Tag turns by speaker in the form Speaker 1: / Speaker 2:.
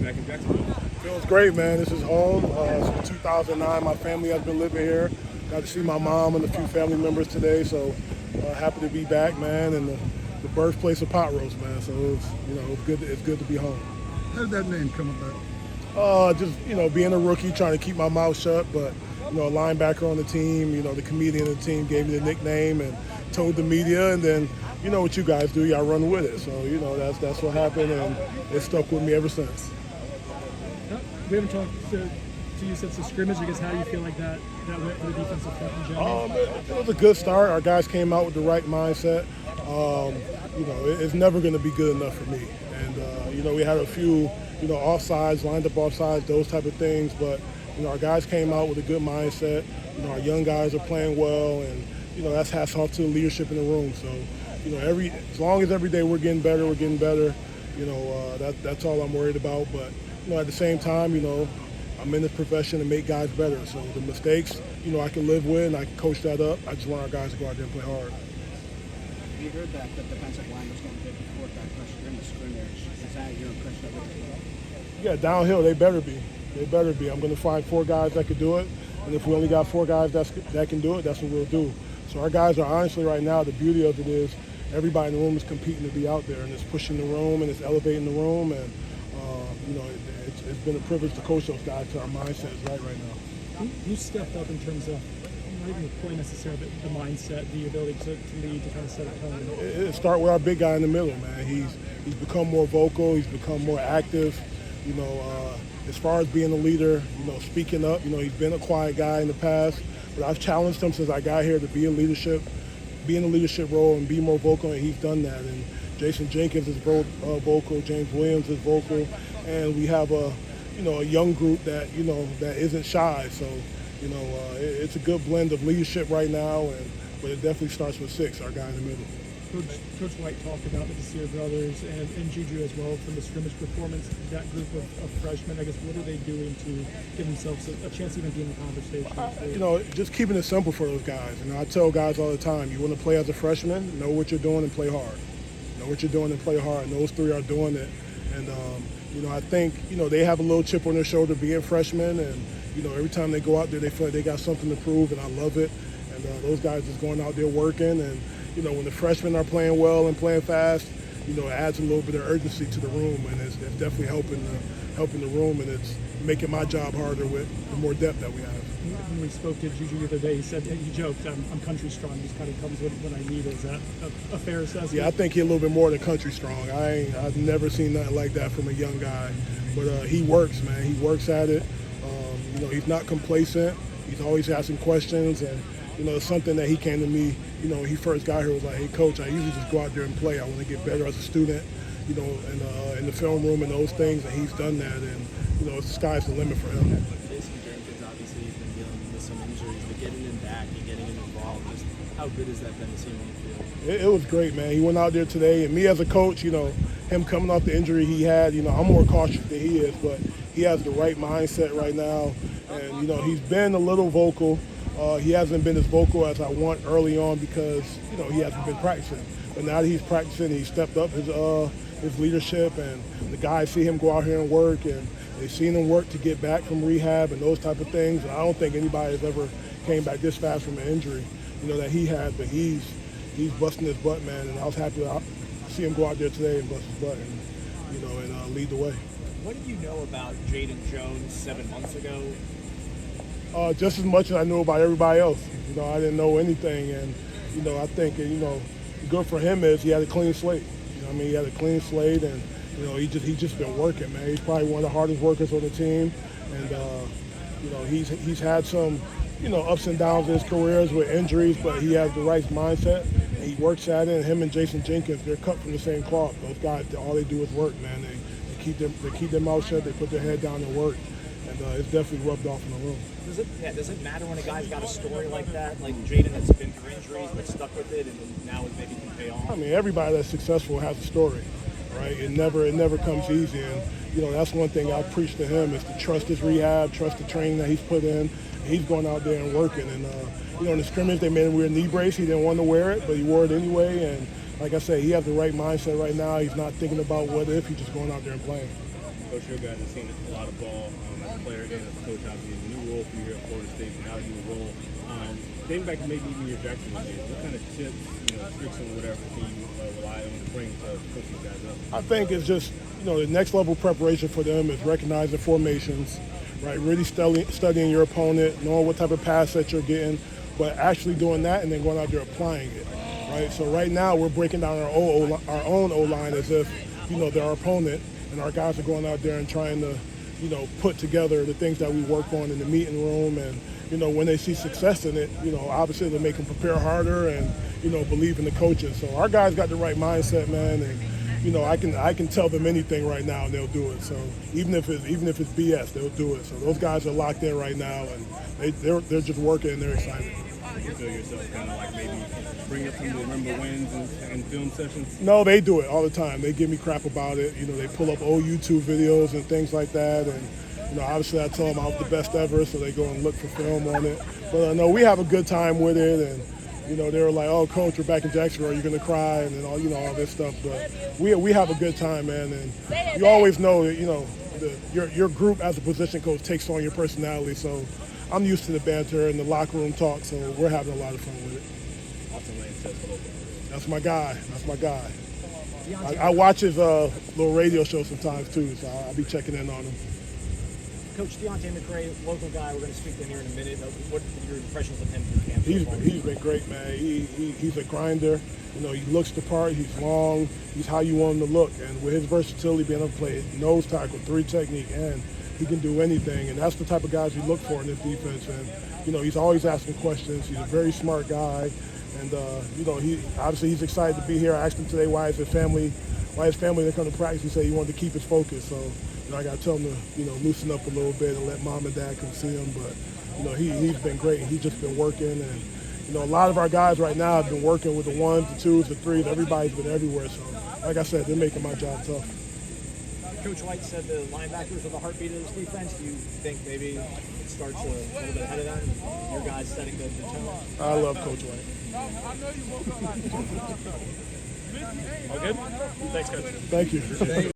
Speaker 1: Back in Jacksonville.
Speaker 2: Feels great, man. This is home. Since 2009, my family has been living here. Got to see my mom and a few family members today, so happy to be back, man. And the birthplace of pot roast, man. So it's good. It's good to be home.
Speaker 3: How did that name come about?
Speaker 2: Just being a rookie, trying to keep my mouth shut, but a linebacker on the team. The comedian on the team gave me the nickname and told the media, and then what you guys do, y'all run with it. So that's what happened, and it stuck with me ever since.
Speaker 4: We haven't talked to you since the scrimmage. I guess how do you feel like that went for the defensive front in general?
Speaker 2: It was a good start. Our guys came out with the right mindset. It's never going to be good enough for me. And we had a few offsides, lined up offsides, those type of things. But our guys came out with a good mindset. Our young guys are playing well, and that's hats off to the leadership in the room. So as long as every day we're getting better. That's all I'm worried about. But at the same time, I'm in this profession to make guys better. So the mistakes, I can live with, and I can coach that up. I just want our guys to go out there and play hard.
Speaker 5: We heard that the defensive line was going to get the quarterback pressure in the scrimmage. Is that your impression of it?
Speaker 2: Yeah, downhill, they better be. They better be. I'm going to find 4 guys that could do it. And if we only got 4 guys that can do it, that's what we'll do. So our guys are honestly right now, the beauty of it is everybody in the room is competing to be out there, and it's pushing the room, and it's elevating the room. And, it's been a privilege to coach those guys to our mindset is right now.
Speaker 4: Who stepped up in terms of, not even the play necessarily, but the mindset, the ability to lead, to kind of set a tone?
Speaker 2: It start with our big guy in the middle, man. He's become more vocal. He's become more active. As far as being a leader, speaking up. He's been a quiet guy in the past, but I've challenged him since I got here to be in a leadership role and be more vocal, and he's done that. And Jason Jenkins is vocal. James Williams is vocal. And we have a young group that that isn't shy. So it's a good blend of leadership right now, but it definitely starts with 6, our guy in the middle.
Speaker 4: Coach White talked about the Desir brothers and Juju as well from the scrimmage performance. That group of freshmen, I guess, what are they doing to give themselves a chance to even be in the conversation?
Speaker 2: Just keeping it simple for those guys. I tell guys all the time, you want to play as a freshman, know what you're doing and play hard. Know what you're doing and play hard. And those 3 are doing it. And I think they have a little chip on their shoulder being freshmen, and every time they go out there, they feel like they got something to prove, and I love it. And those guys just going out there working, and when the freshmen are playing well and playing fast, it adds a little bit of urgency to the room, and it's definitely helping the room, and it's making my job harder with the more depth that we have.
Speaker 4: When we spoke to Juju the other day, he joked, "I'm country strong. Just kind of comes when I need it." Is that a fair assessment?
Speaker 2: Yeah, I think he's a little bit more than country strong. I've never seen nothing like that from a young guy, but he works, man. He works at it. He's not complacent. He's always asking questions, and it's something that he came to me. When he first got here, was like, "Hey, coach, I usually just go out there and play. I want to get better as a student, in the film room and those things." And he's done that, and the sky's the limit for him.
Speaker 1: Jason Jenkins, obviously, he's been dealing with some injuries, but getting him back and getting him involved, just how good has that been to see him on the field?
Speaker 2: It was great, man. He went out there today, and me as a coach, him coming off the injury he had, I'm more cautious than he is, but he has the right mindset right now, and he's been a little vocal. He hasn't been as vocal as I want early on because he hasn't been practicing. But now that he's practicing, he stepped up his leadership, and the guys see him go out here and work, and they've seen him work to get back from rehab and those type of things. And I don't think anybody has ever came back this fast from an injury, that he had. But he's busting his butt, man. And I was happy to see him go out there today and bust his butt and lead the way.
Speaker 6: What did you know about Jaden Jones 7 months ago?
Speaker 2: Just as much as I knew about everybody else. I didn't know anything, and I think good for him is he had a clean slate. He had a clean slate, and he's just been working, man. He's probably one of the hardest workers on the team, and he's had some ups and downs in his careers with injuries, but he has the right mindset, and he works at it. And him and Jason Jenkins, they're cut from the same cloth. Those guys, all they do is work, man. They keep their mouth shut. They put their head down and work, and it's definitely rubbed off in the room.
Speaker 6: Does it matter when a guy's got a story like that, like Jaden that's been through injuries but stuck with it, and now it maybe can pay off?
Speaker 2: Everybody that's successful has a story, right? It never comes easy, and that's one thing I preach to him is to trust his rehab, trust the training that he's put in. He's going out there and working, and in the scrimmage they made him wear a knee brace. He didn't want to wear it, but he wore it anyway. And like I said, he has the right mindset right now. He's not thinking about what if. He's just going out there and playing.
Speaker 7: Coach, your guys have seen a lot of ball as a player and as a coach. Obviously, a new role for you here at Florida State, and now a new role. Dating back to maybe even your Jackson days, what kind of tips, tricks, and whatever can you rely on to bring to coach these guys up?
Speaker 2: I think it's just, the next level preparation for them is recognizing formations, right? Really studying your opponent, knowing what type of pass that you're getting, but actually doing that and then going out there applying it, right? So right now we're breaking down our own O-line as if, they're our opponent, and our guys are going out there and trying to, put together the things that we work on in the meeting room. And, when they see success in it, obviously they make them prepare harder and, believe in the coaches. So our guys got the right mindset, man, and, I can tell them anything right now and they'll do it. So even if it's BS, they'll do it. So those guys are locked in right now, and they're just working and they're excited.
Speaker 7: You feel yourself kind of like maybe bring up some of the remember wins and film sessions?
Speaker 2: No, they do it all the time. They give me crap about it. They pull up old YouTube videos and things like that. And, obviously I tell them I was the best ever, so they go and look for film on it. But no, we have a good time with it. And, they were like, oh, Coach, we're back in Jacksonville. Are you going to cry? And then all this stuff. But we have a good time, man. And you always know that, your group as a position coach takes on your personality. So I'm used to the banter and the locker room talk, so we're having a lot of fun with it.
Speaker 7: Awesome, Lane.
Speaker 2: That's my guy. That's my guy. I watch his little radio show sometimes too, so I'll be checking in on him.
Speaker 6: Coach Deontay McRae, local guy, we're going to speak to him here in a minute. What are your impressions of him through camp?
Speaker 2: He's been great, man. He's a grinder. He looks the part. He's long. He's how you want him to look. And with his versatility, being able to play nose tackle, 3 technique, and he can do anything. And that's the type of guys you look for in this defense. And, he's always asking questions. He's a very smart guy. And, he's excited to be here. I asked him today why his family didn't come to practice. He said he wanted to keep his focus. So, I got to tell him to, loosen up a little bit and let mom and dad come see him. But, he's been great. He's just been working. And, a lot of our guys right now have been working with the 1s, the 2s, the 3s. Everybody's been everywhere. So, like I said, they're making my job tough.
Speaker 6: Coach White said the linebackers are the heartbeat of this defense. Do you think maybe it starts a little bit ahead of them? Your guys setting the tone?
Speaker 2: I love Coach White.
Speaker 6: All good? Thanks, Coach.
Speaker 2: Thank you.